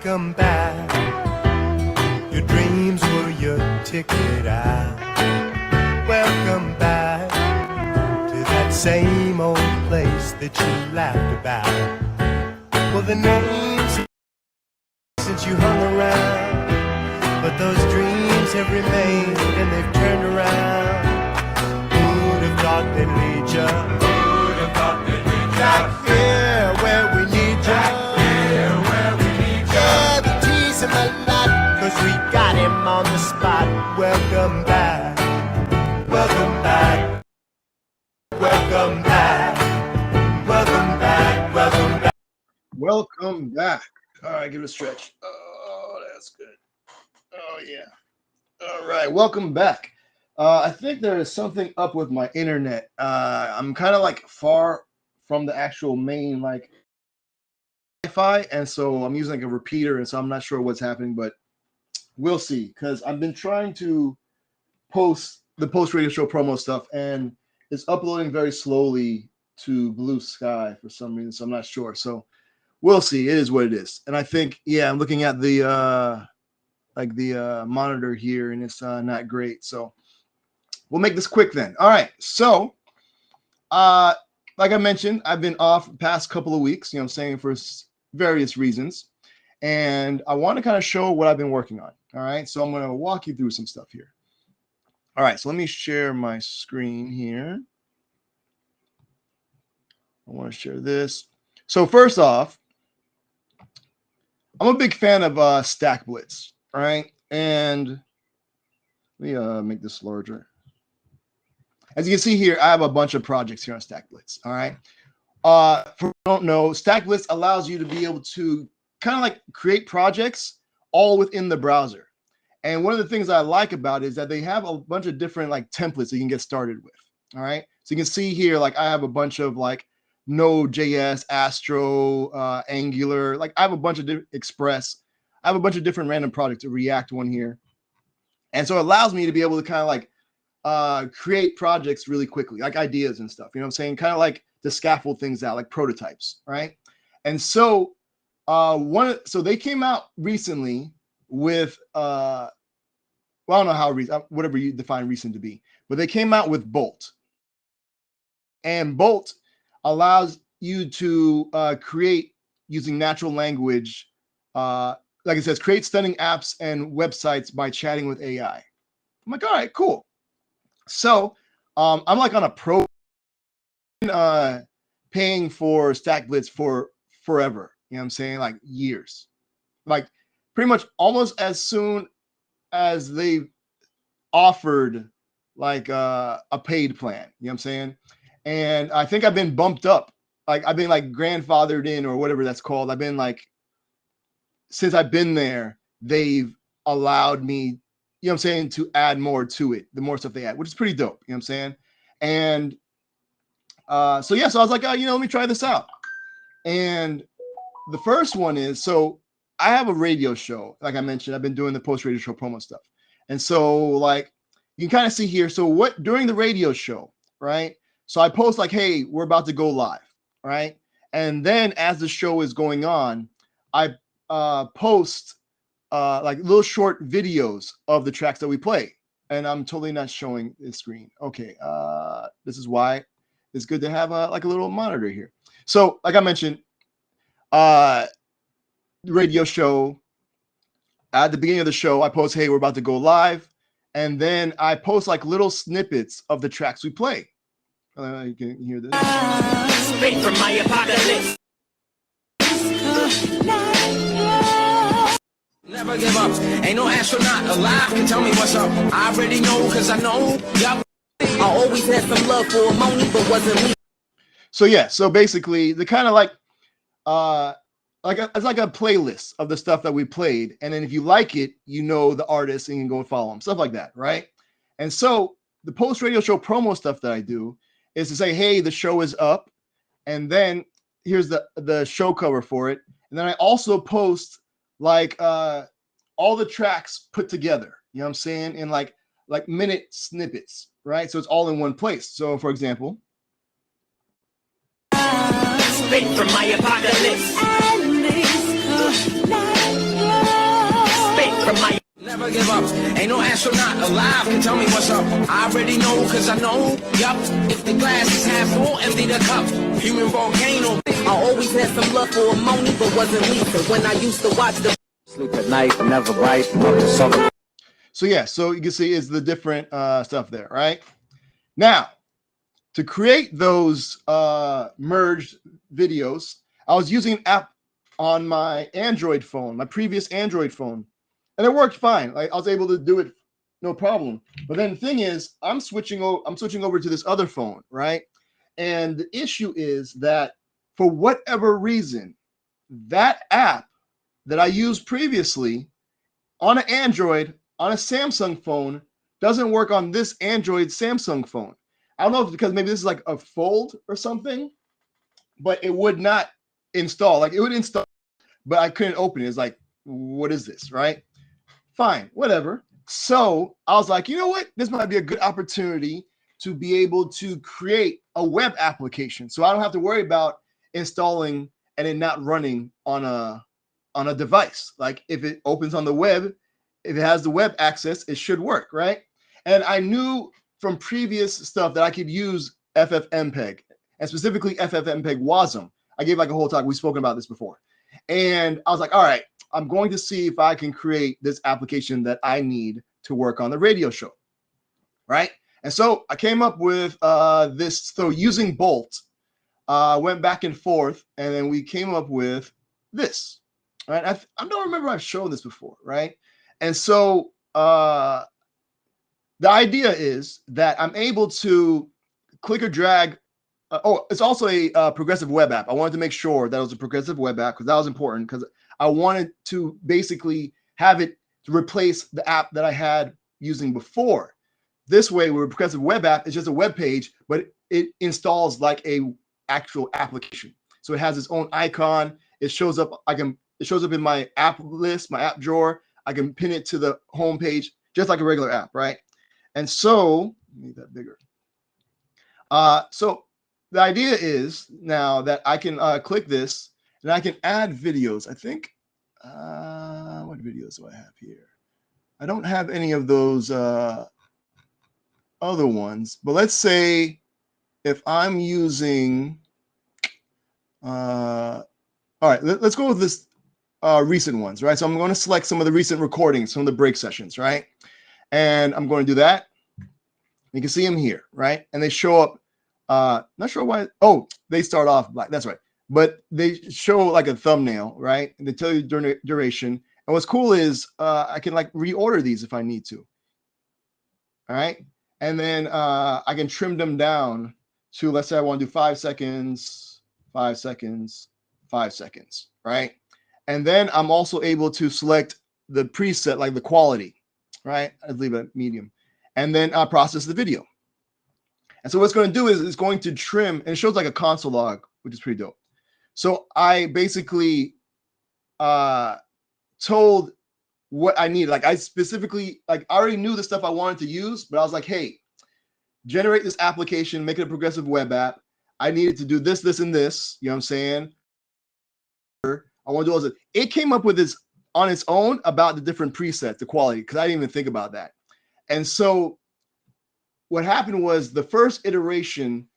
welcome back. Your dreams were your ticket out. Welcome back to that same old place that you laughed about. Well, the names since you hung around, but those dreams have remained and they've turned around. Who'd have thought they'd lead ya? Who'd have thought they'd lead ya? Back here where we need ya. Back here where we need ya. Yeah, we tease him a lot, 'cause we got him on the spot. Welcome back. Welcome back. Welcome back. Welcome back. Welcome back. Welcome back. All right, give it a stretch. Oh, that's good. Oh, yeah. All right, welcome back. I think there is something up with my internet. I'm kind of like far from the actual main like Wi-Fi, and so I'm using like a repeater, and so I'm not sure what's happening, but we'll see. Because I've been trying to post the post radio show promo stuff, and it's uploading very slowly to Blue Sky for some reason, so I'm not sure. So we'll see. It is what it is. And I think, yeah, I'm looking at the monitor here, and it's not great. So we'll make this quick then. All right. So, like I mentioned, I've been off the past couple of weeks, you know what I'm saying, for various reasons. And I want to kind of show what I've been working on. All right. So I'm going to walk you through some stuff here. All right. So let me share my screen here. I want to share this. So first off, I'm a big fan of Stack Blitz. All right. And let me make this larger. As you can see here, I have a bunch of projects here on Stack Blitz. All right. For those who don't know, Stack Blitz allows you to be able to kind of like create projects all within the browser. And one of the things I like about it is that they have a bunch of different like templates that you can get started with. All right. So you can see here, like I have a bunch of like Node.js, Astro, Angular. Like I have a bunch of Express. I have a bunch of different random projects, a React one here. And so it allows me to be able to kind of like create projects really quickly, like ideas and stuff, you know what I'm saying? Kind of like to scaffold things out, like prototypes, right? And so so they came out recently with well, I don't know how recent, whatever you define recent to be, but they came out with Bolt. And Bolt allows you to create using natural language, like it says, create stunning apps and websites by chatting with AI. I'm like, all right, cool. So I'm like on a pro paying for Stack Blitz for forever. You know what I'm saying? Like years. Like pretty much almost as soon as they offered like a paid plan. You know what I'm saying? And I think I've been bumped up. Like I've been like grandfathered in or whatever that's called. I've been like, since I've been there, they've allowed me, you know what I'm saying, to add more to it, the more stuff they add, which is pretty dope, you know what I'm saying? And so yeah, so I was like, oh, you know, let me try this out. And the first one is, so I have a radio show, like I mentioned, I've been doing the post radio show promo stuff. And so like, you can kind of see here, so what, during the radio show, right? So I post like, hey, we're about to go live, right? And then as the show is going on, I post like little short videos of the tracks that we play. And I'm totally not showing the screen. Okay, this is why it's good to have like a little monitor here. So like I mentioned, radio show, at the beginning of the show, I post, hey, we're about to go live. And then I post like little snippets of the tracks we play. You can hear this. Straight from my apocalypse. Never give up. Ain't no astronaut alive can tell me what's up. I already know because I know. Yep. I always had some love for Moni, but wasn't me. So yeah, so basically the kind of like it's like a playlist of the stuff that we played, and then if you like it, you know the artist and you can go and follow them, stuff like that, right? And so the post radio show promo stuff that I do is to say, hey, the show is up, and then here's the show cover for it, and then I also post like all the tracks put together, you know what I'm saying, in like minute snippets, right? So it's all in one place. So for example, straight from my apocalypse. never give up. Ain't no astronaut alive can tell me what's up. I already know, cause I know, yup. If the glass is half full, empty the cup. Human volcano. I always had some love for a Moni, but wasn't lethal. When I used to watch the sleep at night, never right. So yeah, so you can see is the different stuff there, right? Now, to create those merged videos, I was using an app on my Android phone, my previous Android phone, and it worked fine. Like I was able to do it no problem. But then the thing is, I'm switching over to this other phone, right? And the issue is that for whatever reason, that app that I used previously on an Android, on a Samsung phone, doesn't work on this Android Samsung phone. I don't know if it's because maybe this is like a fold or something, but it would not install. Like it would install, but I couldn't open it. It's like, what is this, right? Fine, whatever. So I was like, you know what? This might be a good opportunity to be able to create a web application. So I don't have to worry about installing and it not running on a device. Like if it opens on the web, if it has the web access, it should work, right? And I knew from previous stuff that I could use FFmpeg, and specifically FFmpeg Wasm. I gave like a whole talk. We've spoken about this before. And I was like, all right, I'm going to see if I can create this application that I need to work on the radio show, right? And so I came up with this. So using Bolt, went back and forth, and then we came up with this, right? I don't remember I've shown this before, right? And so the idea is that I'm able to click or drag. It's also a progressive web app. I wanted to make sure that it was a progressive web app because that was important because I wanted to basically have it to replace the app that I had using before. This way, with a progressive web app, it's just a web page, but it installs like a actual application. So it has its own icon. It shows up. It shows up in my app list, my app drawer. I can pin it to the home page just like a regular app, right? And so make that bigger. So the idea is now that I can click this and I can add videos. I think, what videos do I have here? I don't have any of those other ones, but let's say if I'm using, all right, let's go with this recent ones, right? So I'm going to select some of the recent recordings, some of the break sessions, right? And I'm going to do that. You can see them here, right? And they show up. Not sure why. Oh, they start off black. That's right. But they show like a thumbnail, right? And they tell you duration. And what's cool is I can like reorder these if I need to. All right. And then I can trim them down to, let's say I want to do 5 seconds, 5 seconds, 5 seconds, right? And then I'm also able to select the preset, like the quality, right? I'd leave it at medium. And then process the video. And so what it's going to do is it's going to trim, and it shows like a console log, which is pretty dope. So I basically told what I needed. Like I specifically, like I already knew the stuff I wanted to use, but I was like, hey, generate this application, make it a progressive web app. I needed to do this, this, and this. You know what I'm saying? I want to do all this. It came up with this on its own about the different presets, the quality, because I didn't even think about that. And so what happened was the first iteration,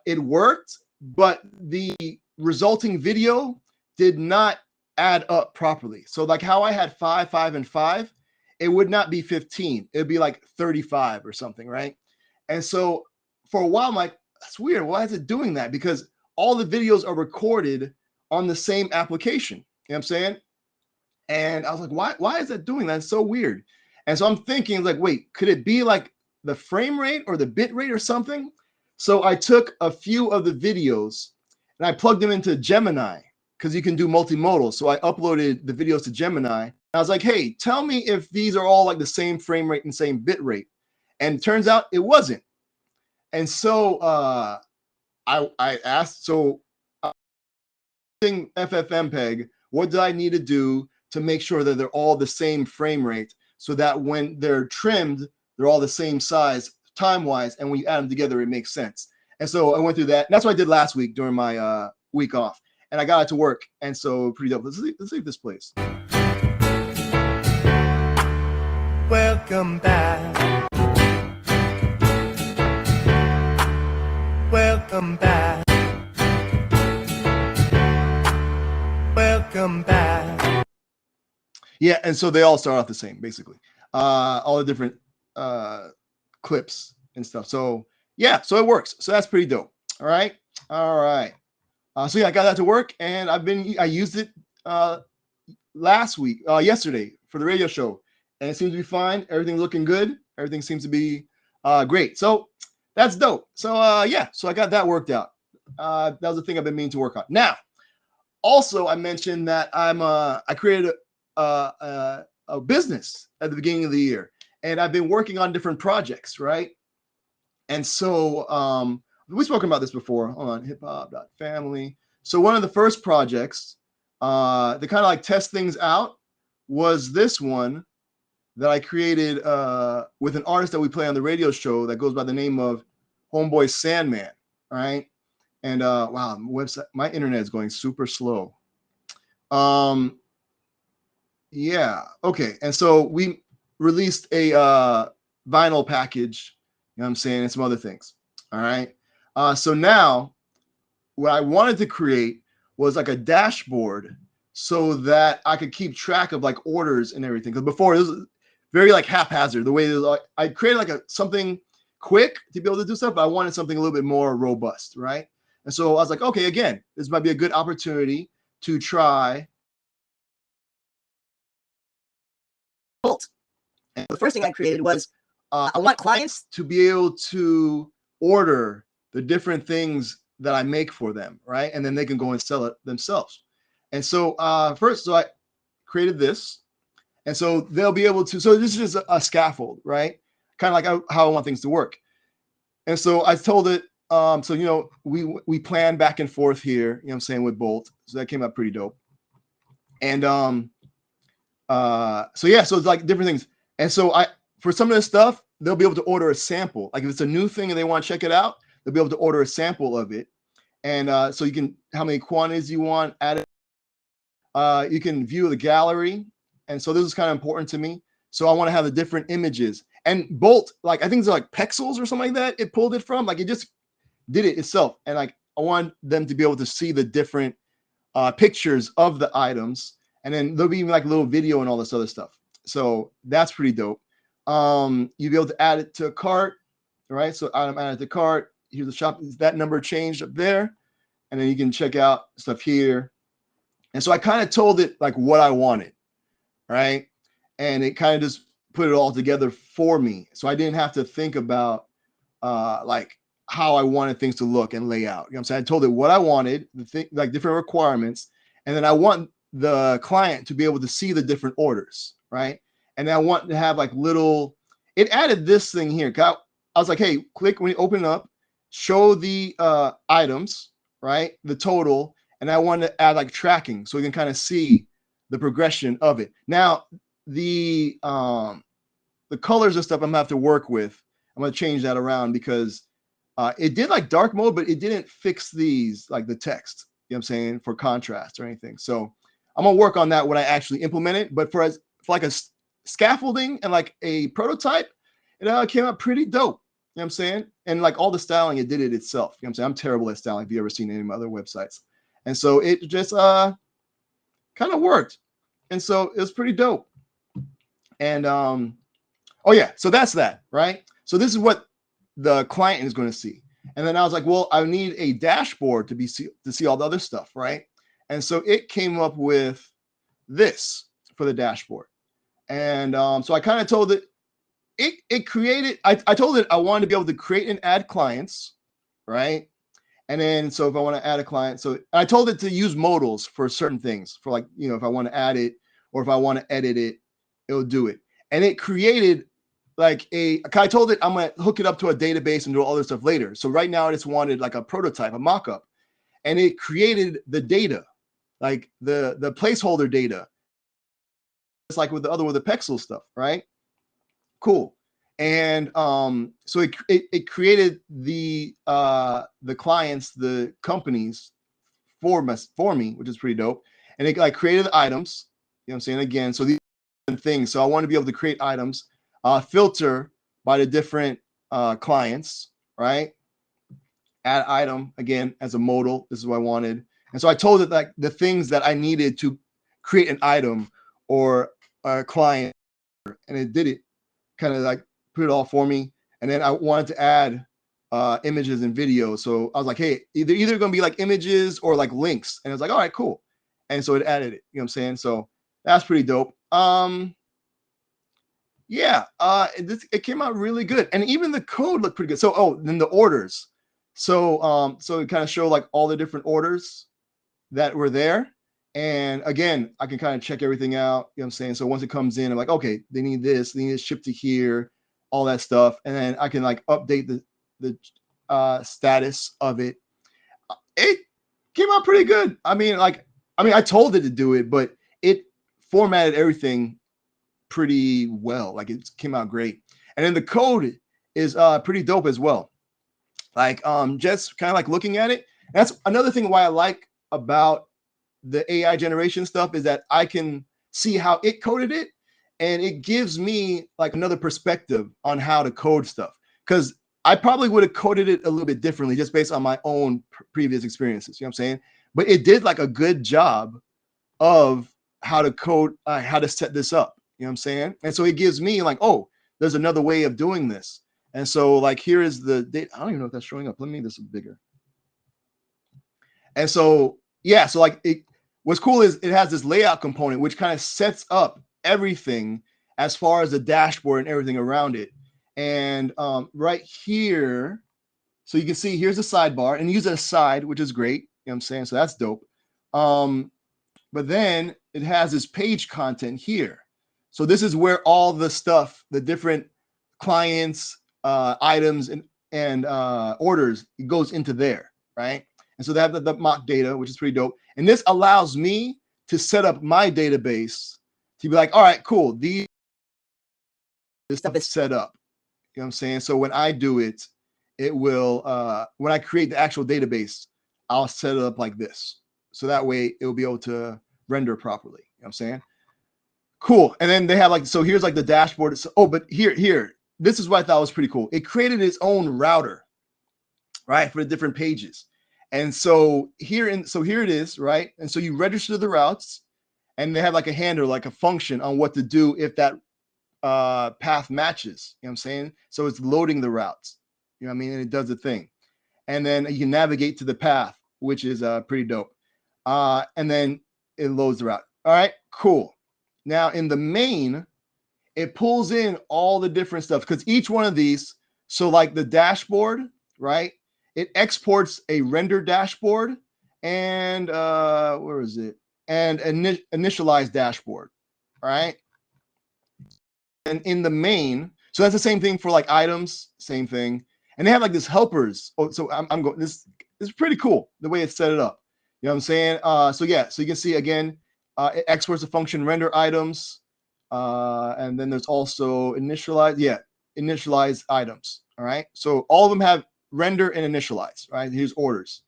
it worked, but the resulting video did not add up properly. So like how I had 5, 5, and 5, it would not be 15. It would be like 35 or something, right? And so for a while, I'm like, that's weird. Why is it doing that? Because all the videos are recorded on the same application. You know what I'm saying? And I was like, why is that doing that? It's so weird. And so I'm thinking like, wait, could it be like the frame rate or the bit rate or something? So I took a few of the videos and I plugged them into Gemini because you can do multimodal. So I uploaded the videos to Gemini. I was like, hey, tell me if these are all like the same frame rate and same bit rate. And it turns out it wasn't. And so I asked, so FFmpeg, what do I need to do to make sure that they're all the same frame rate so that when they're trimmed, they're all the same size time-wise, and when you add them together, it makes sense. And so I went through that. And that's what I did last week during my week off, and I got it to work. And so pretty dope. Let's leave this place. Welcome back. Welcome back. Welcome back. Yeah, and so they all start off the same, basically. All the different clips and stuff. So yeah, so it works. So that's pretty dope. All right. So yeah, I got that to work, and I used it yesterday for the radio show, and it seems to be fine. Everything's looking good. Everything seems to be great. So that's dope. So yeah, so I got that worked out. That was the thing I've been meaning to work on. Now, also I mentioned that I created a business at the beginning of the year, and I've been working on different projects, right? And so we've spoken about this before. Hold on, hiphop.family. So one of the first projects to kind of like test things out was this one that I created with an artist that we play on the radio show that goes by the name of Homeboy Sandman, right? And wow, website, my internet is going super slow. Yeah, okay. And so we released a vinyl package, you know what I'm saying, and some other things. All right. So now what I wanted to create was like a dashboard so that I could keep track of like orders and everything. Because before it was very like haphazard. The way it was, like, I created like something quick to be able to do stuff, but I wanted something a little bit more robust, right? And so I was like, okay, again, this might be a good opportunity to try. And the first thing I created was I want clients to be able to order the different things that I make for them, right? And then they can go and sell it themselves. And so first, so I created this. And so they'll be able to, so this is just a scaffold, right? Kind of like how I want things to work. And so I told it, so, you know, we plan back and forth here, you know what I'm saying, with Bolt. So that came out pretty dope. And so yeah, so it's like different things. And so for some of this stuff, they'll be able to order a sample. Like if it's a new thing and they want to check it out, they'll be able to order a sample of it. And so you can, how many quantities you want, add it. You can view the gallery. And so this is kind of important to me. So I want to have the different images. And Bolt, like I think it's like Pexels or something like that. It pulled it from, like it just did it itself. And like I want them to be able to see the different pictures of the items. And then there'll be even like a little video and all this other stuff. So that's pretty dope. You'll be able to add it to a cart, right? So item added to cart. Here's the shop. Is that number changed up there? And then you can check out stuff here. And so I kind of told it like what I wanted, right? And it kind of just put it all together for me. So I didn't have to think about like how I wanted things to look and lay out. You know what I'm saying? I told it what I wanted, the thing, like different requirements. And then I want the client to be able to see the different orders, right? And then I want to have like little, it added this thing here. I was like, hey, click when you open it up, show the items, right? The total. And I want to add like tracking so we can kind of see the progression of it. Now, the colors and stuff I'm gonna have to work with. I'm gonna change that around because it did like dark mode, but it didn't fix these, like the text, you know what I'm saying, for contrast or anything. So I'm gonna work on that when I actually implement it. But for like a scaffolding and like a prototype, it came out pretty dope. You know what I'm saying? And like all the styling, it did it itself. You know what I'm saying? I'm terrible at styling. If you ever seen any of my other websites. And so it just kind of worked. And so it was pretty dope. And oh yeah, so that's that, right? So this is what the client is going to see. And then I was like, well, I need a dashboard to see all the other stuff, right? And so it came up with this for the dashboard. And so I kind of told it created, I told it I wanted to be able to create and add clients, right? And then so if I want to add a client, so I told it to use modals for certain things, for like, you know, if I want to add it or if I want to edit it, it'll do it. And it created like I told it I'm going to hook it up to a database and do all this stuff later. So right now I just wanted like a prototype, a mock-up, and it created the data, like the placeholder data. It's like with the Pexel stuff, right? Cool. And so it created the clients, the companies for me, which is pretty dope. And it like created the items, you know what I'm saying? Again, so these things. So I want to be able to create items. filter by the different clients, right? Add item again as a modal. This is what I wanted. And so I told it like the things that I needed to create an item or a client, and it did it, kind of like put it all for me. And then I wanted to add images and videos. So I was like, hey, either going to be like images or like links. And it was like, all right, cool. And so it added it, you know what I'm saying? So that's pretty dope. Yeah, it came out really good. And even the code looked pretty good. So, oh, then the orders. So, so it kind of showed like all the different orders that were there. And again, I can kind of check everything out. You know what I'm saying? So once it comes in, I'm like, okay, they need this, they need it shipped to here, all that stuff. And then I can like update the status of it. It came out pretty good. I mean, I told it to do it, but it formatted everything pretty well. Like it came out great. And then the code is pretty dope as well. Like just kind of like looking at it. That's another thing why I like about the AI generation stuff is that I can see how it coded it, and it gives me like another perspective on how to code stuff. Because I probably would have coded it a little bit differently just based on my own previous experiences. You know what I'm saying? But it did like a good job of how to code, how to set this up. You know what I'm saying? And so it gives me like, oh, there's another way of doing this. And so like, here is the date. I don't even know if that's showing up. Let me make this bigger. And so, yeah, so like what's cool is it has this layout component, which kind of sets up everything as far as the dashboard and everything around it. And right here, so you can see here's the sidebar and use it aside, which is great. You know what I'm saying? So that's dope. But then it has this page content here. So this is where all the stuff, the different clients, items, and orders, it goes into there, right? And so they have the mock data, which is pretty dope. And this allows me to set up my database to be like, all right, cool. This stuff is set up. You know what I'm saying? So when I do it, it will, when I create the actual database, I'll set it up like this. So that way it will be able to render properly. You know what I'm saying? Cool. And then they have like, so here's like the dashboard. Oh, but here, this is what I thought was pretty cool. It created its own router, right, for the different pages. And so here it is, right? And so you register the routes, and they have like a handler, like a function on what to do if that path matches. You know what I'm saying? So it's loading the routes. You know what I mean? And it does the thing. And then you can navigate to the path, which is pretty dope. And then it loads the route. All right, cool. Now in the main, it pulls in all the different stuff because each one of these, so like the dashboard, right? It exports a render dashboard and where is it? And initialized dashboard, right? And in the main, so that's the same thing for like items, same thing. And they have like this helpers. Oh, so I'm going, this is pretty cool the way it's set it up. You know what I'm saying? So yeah, so you can see again, it exports the function render items. And then there's also initialize items. All right. So all of them have render and initialize, right? Here's orders,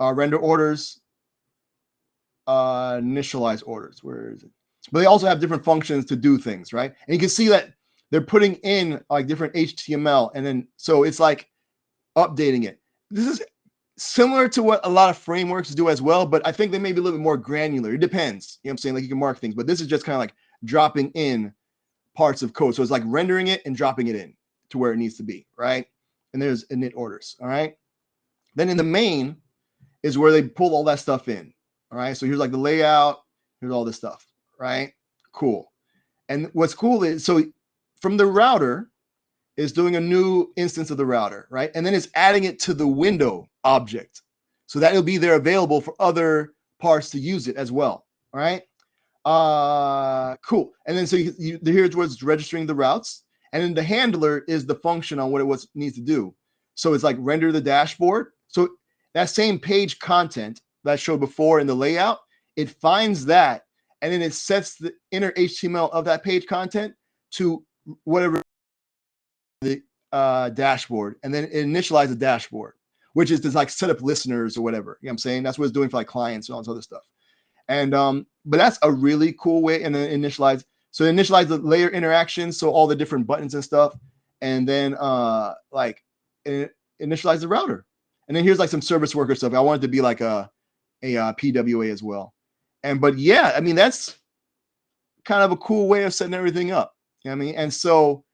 render orders, initialize orders. Where is it? But they also have different functions to do things, right? And you can see that they're putting in like different HTML, and then so it's like updating it. This is similar to what a lot of frameworks do as well, but I think they may be a little bit more granular. It depends. You know what I'm saying? Like you can mark things, but this is just kind of like dropping in parts of code. So it's like rendering it and dropping it in to where it needs to be, right? And there's init orders, all right? Then in the main is where they pull all that stuff in, all right? So here's like the layout, here's all this stuff, right? Cool. And what's cool is, so from the router is doing a new instance of the router, right? And then it's adding it to the window object so that it'll be there available for other parts to use it as well, all right? Cool. And then so here's where it's registering the routes, and then the handler is the function on what it needs to do. So it's like render the dashboard. So that same page content that I showed before in the layout, it finds that, and then it sets the inner HTML of that page content to whatever the dashboard, and then it initializes the dashboard, which is to like set up listeners or whatever. You know what I'm saying? That's what it's doing for like clients and all this other stuff. And but that's a really cool way. And then initialize. So initialize the layer interactions, so all the different buttons and stuff, and then like initialize the router. And then here's like some service worker stuff. I want it to be like a PWA as well. But yeah, I mean, that's kind of a cool way of setting everything up. You know what I mean? And so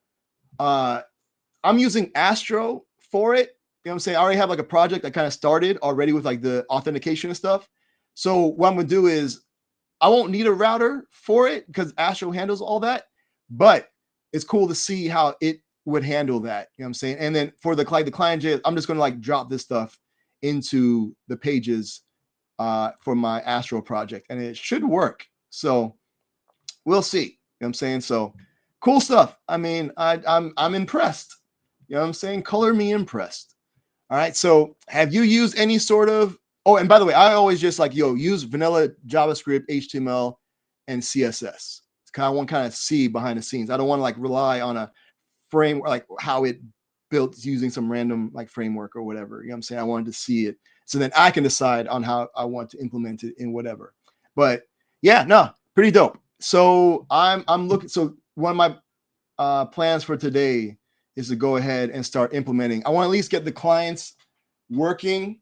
I'm using Astro for it. You know what I'm saying? I already have like a project that kind of started already with like the authentication and stuff. So what I'm gonna do is I won't need a router for it because Astro handles all that, but it's cool to see how it would handle that. You know what I'm saying? And then for the client.js, I'm just gonna like drop this stuff into the pages for my Astro project, and it should work. So we'll see. You know what I'm saying? So cool stuff. I mean, I'm impressed. You know what I'm saying? Color me impressed. All right. So have you used any sort of, oh, and by the way, I always just like, use vanilla JavaScript, HTML, and CSS. It's kind of one kind of see behind the scenes. I don't want to like rely on a framework, like how it built using some random like framework or whatever. You know what I'm saying? I wanted to see it so then I can decide on how I want to implement it in whatever. But yeah, no, pretty dope. So I'm looking. So one of my plans for today is to go ahead and start implementing. I want to at least get the clients working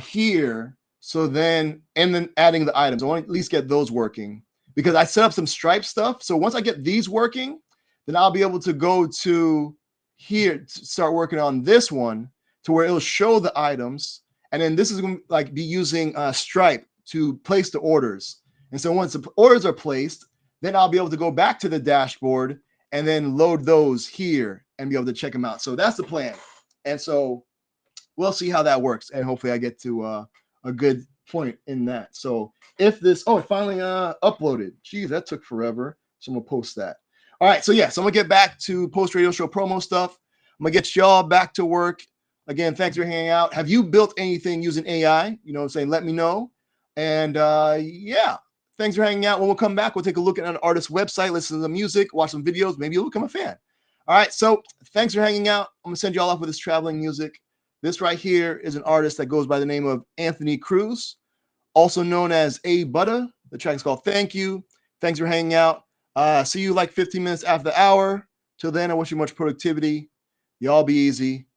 here. So then, and then adding the items. I want to at least get those working because I set up some Stripe stuff. So once I get these working, then I'll be able to go to here to start working on this one to where it'll show the items. And then this is going to like be using Stripe to place the orders. And so once the orders are placed, then I'll be able to go back to the dashboard and then load those here and be able to check them out. So that's the plan. And so we'll see how that works. And hopefully I get to a good point in that. So if this, oh, it finally uploaded. Geez, that took forever. So I'm going to post that. All right. So yeah, so I'm going to get back to post radio show promo stuff. I'm going to get y'all back to work. Again, thanks for hanging out. Have you built anything using AI? You know what I'm saying? Let me know. And yeah. Thanks for hanging out. When we'll come back, we'll take a look at an artist's website, listen to the music, watch some videos. Maybe you'll become a fan. All right. So thanks for hanging out. I'm going to send you all off with this traveling music. This right here is an artist that goes by the name of Anthony Cruz, also known as A Butta. The track is called Thank You. Thanks for hanging out. See you like 15 minutes after the hour. Till then, I wish you much productivity. Y'all be easy.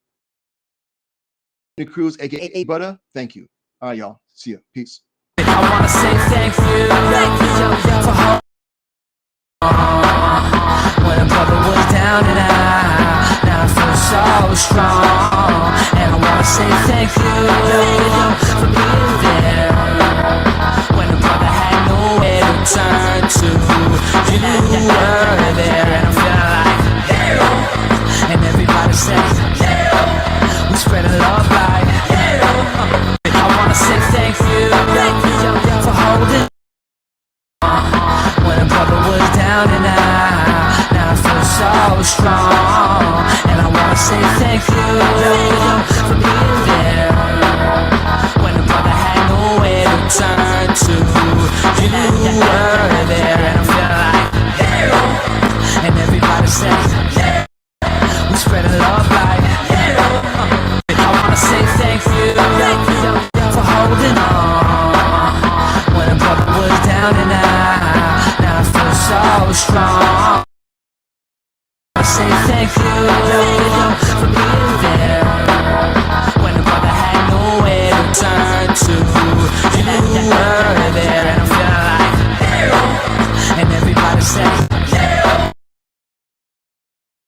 Anthony Cruz, aka A Butta. Thank you. All right, y'all. See you. Peace. I wanna say thank you for holding on when a brother was down and out. Now I feel so strong, and I wanna say thank you for being there when a brother had nowhere to turn to. You were there, and I'm feeling like yeah. And everybody said yeah. We spread a love like yeah. I wanna say thank you for holding on when a brother was down and out. Now I feel so strong, and I wanna say thank you for being there when a brother had nowhere to turn to. You were there, and I'm feeling like yeah. And everybody said yeah. We spread a love like yeah. I wanna say thank you for holding on when a brother was down and out. Now I feel so strong. I say thank you for being there when a brother had nowhere to turn to. You were